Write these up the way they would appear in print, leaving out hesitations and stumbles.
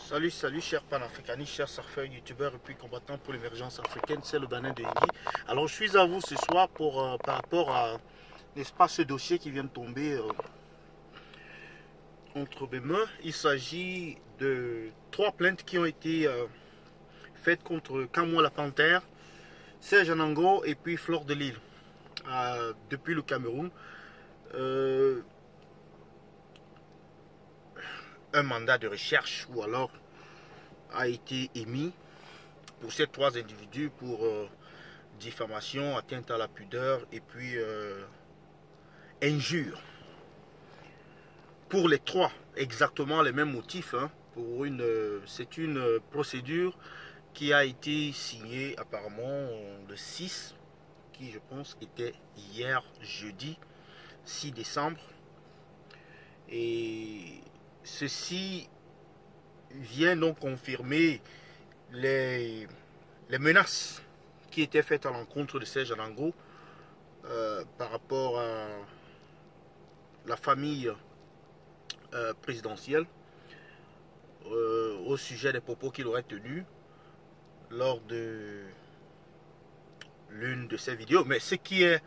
Salut chers panafricanistes, chers surfeurs, youtubeurs et puis combattants pour l'émergence africaine, c'est le Bénin de Iggy. Alors je suis à vous ce soir pour par rapport à, n'est-ce pas, ce dossier qui vient de tomber entre mes mains. Il s'agit de 3 plaintes qui ont été faites contre Kamwa la Panthère, Serge Anango et puis Fleur de Lille depuis le Cameroun. Un mandat de recherche ou alors a été émis pour ces 3 individus pour diffamation, atteinte à la pudeur et puis injure. Pour les 3, exactement les mêmes motifs. C'est une procédure qui a été signée apparemment le 6, qui je pense était hier jeudi 6 décembre. Et ceci vient donc confirmer les menaces qui étaient faites à l'encontre de Serge Anango par rapport à la famille présidentielle au sujet des propos qu'il aurait tenus lors de l'une de ces vidéos. Mais ce qui est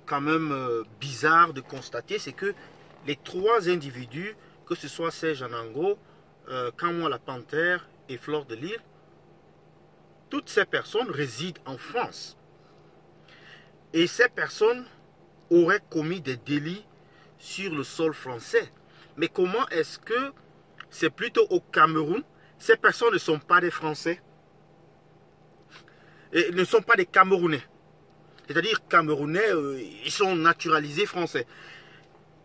quand même bizarre de constater, c'est que les 3 individus, que ce soit Serge Anango, Kamwa la Panthère et Fleur de Lille, toutes ces personnes résident en France. Et ces personnes auraient commis des délits sur le sol français. Mais comment est-ce que c'est plutôt au Cameroun? Ces personnes ne sont pas des Français et ne sont pas des Camerounais. C'est-à-dire Camerounais, ils sont naturalisés français.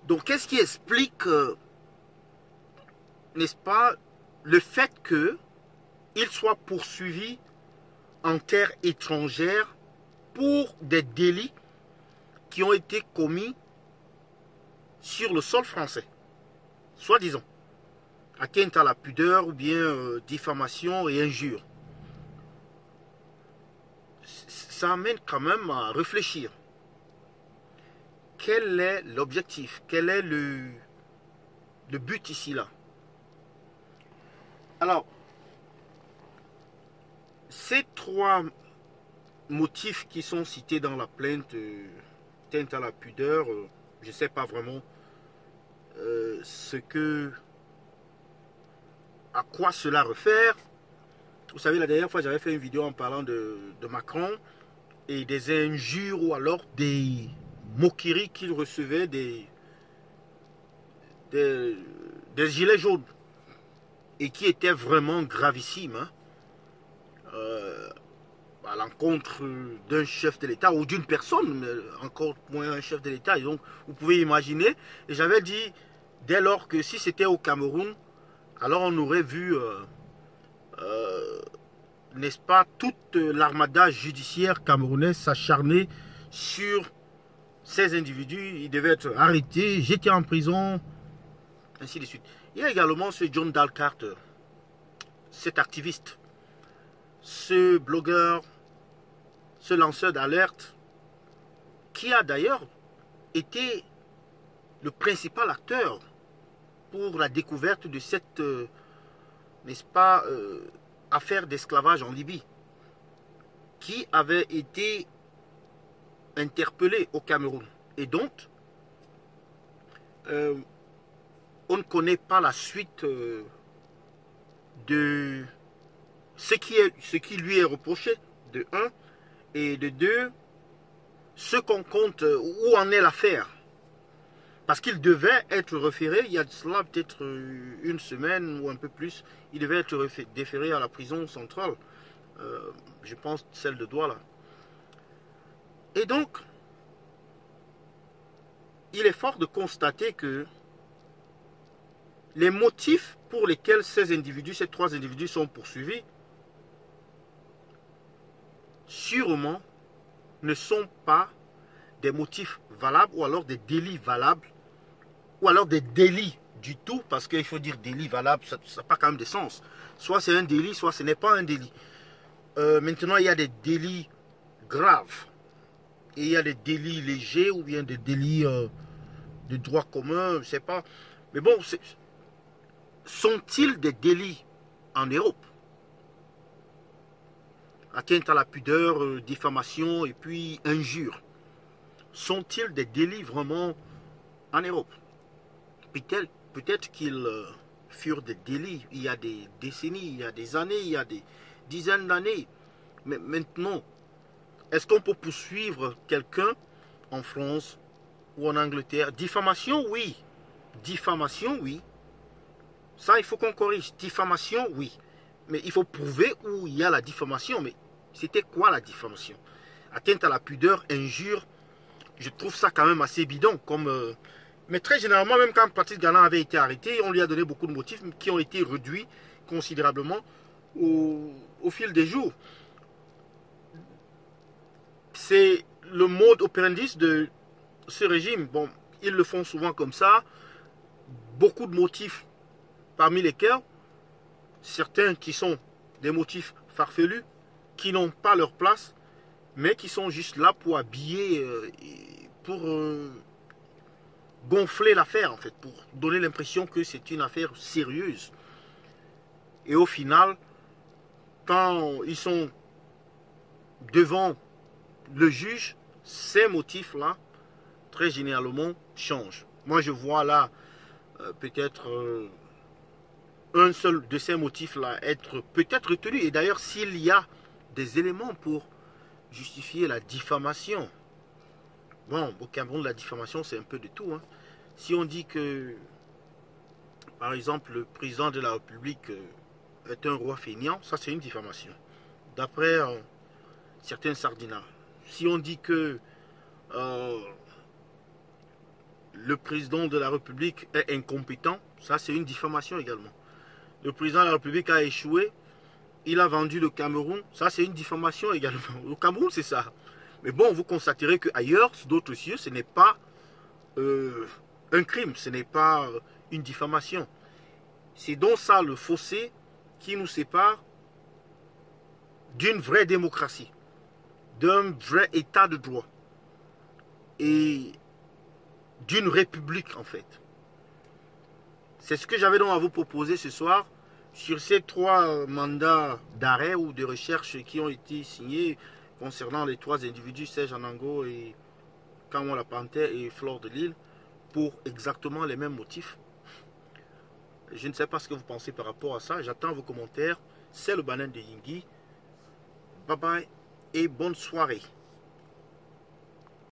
Donc qu'est-ce qui explique, n'est-ce pas, le fait qu'ils soient poursuivis en terre étrangère pour des délits qui ont été commis sur le sol français, soi-disant, atteinte à la pudeur ou bien diffamation et injure. Ça amène quand même à réfléchir. Quel est l'objectif? Quel est le but ici là? Alors, ces 3 motifs qui sont cités dans la plainte, atteinte à la pudeur, je ne sais pas vraiment à quoi cela réfère. Vous savez, la dernière fois, j'avais fait une vidéo en parlant de Macron et des injures ou alors des moqueries qu'il recevait des gilets jaunes et qui étaient vraiment gravissimes à l'encontre d'un chef de l'État ou d'une personne, mais encore moins un chef de l'État. Et donc, vous pouvez imaginer, et j'avais dit dès lors que si c'était au Cameroun, alors on aurait vu, n'est-ce pas, toute l'armada judiciaire camerounaise s'acharner sur ces individus. Ils devaient être arrêtés, jetés en prison, ainsi de suite. Il y a également ce John Dal Carter, cet activiste, ce blogueur, ce lanceur d'alerte, qui a d'ailleurs été le principal acteur pour la découverte de cette, n'est-ce pas, affaire d'esclavage en Libye, qui avait été interpellé au Cameroun. Et donc, on ne connaît pas la suite de ce qui lui est reproché, de 1, et de 2, ce qu'on compte, où en est l'affaire. Parce qu'il devait être référé, il y a de cela peut-être une semaine ou un peu plus, il devait être déféré à la prison centrale, je pense celle de Douala. Et donc, il est fort de constater que les motifs pour lesquels ces 3 individus sont poursuivis, sûrement ne sont pas des motifs valables ou alors des délits valables ou alors des délits du tout, parce qu'il faut dire délit valable, ça n'a pas quand même de sens. Soit c'est un délit, soit ce n'est pas un délit. Maintenant, il y a des délits graves et il y a des délits légers ou bien des délits de droit commun, je ne sais pas. Mais bon, sont-ils des délits en Europe. Atteinte à la pudeur, diffamation et puis injure. Sont-ils des délits vraiment en Europe? Peut-être qu'ils furent des délits il y a des décennies, il y a des années, il y a des dizaines d'années. Mais maintenant, est-ce qu'on peut poursuivre quelqu'un en France ou en Angleterre? Diffamation, oui. Diffamation, oui. Ça, il faut qu'on corrige. Diffamation, oui. Mais il faut prouver où il y a la diffamation. Mais c'était quoi la diffamation? Atteinte à la pudeur, injure. Je trouve ça quand même assez bidon. Mais très généralement, même quand Patrice Galland avait été arrêté, on lui a donné beaucoup de motifs qui ont été réduits considérablement au fil des jours. C'est le mode operandi de ce régime. Bon, ils le font souvent comme ça. Beaucoup de motifs parmi lesquels certains qui sont des motifs farfelus, qui n'ont pas leur place, mais qui sont juste là pour habiller, pour gonfler l'affaire en fait, pour donner l'impression que c'est une affaire sérieuse. Et au final, quand ils sont devant le juge, ces motifs-là, très généralement, changent. Moi, je vois là, peut-être un seul de ces motifs-là être peut-être retenu. Et d'ailleurs, s'il y a des éléments pour justifier la diffamation, bon, au Cameroun, la diffamation, c'est un peu de tout. Hein. Si on dit que, par exemple, le président de la République est un roi fainéant, ça, c'est une diffamation. D'après certains sardinats. Si on dit que le président de la République est incompétent, ça, c'est une diffamation également. Le président de la République a échoué, il a vendu le Cameroun, ça, c'est une diffamation également. Au Cameroun, c'est ça. Mais bon, vous constaterez qu'ailleurs, sur d'autres cieux, ce n'est pas un crime, ce n'est pas une diffamation. C'est donc ça le fossé qui nous sépare d'une vraie démocratie, d'un vrai état de droit et d'une république en fait. C'est ce que j'avais donc à vous proposer ce soir sur ces 3 mandats d'arrêt ou de recherche qui ont été signés concernant les 3 individus, Serge Anango et Kamon La Panthère et Flore de Lille, pour exactement les mêmes motifs. Je ne sais pas ce que vous pensez par rapport à ça. J'attends vos commentaires. C'est le Banane de Yingui. Bye bye et bonne soirée.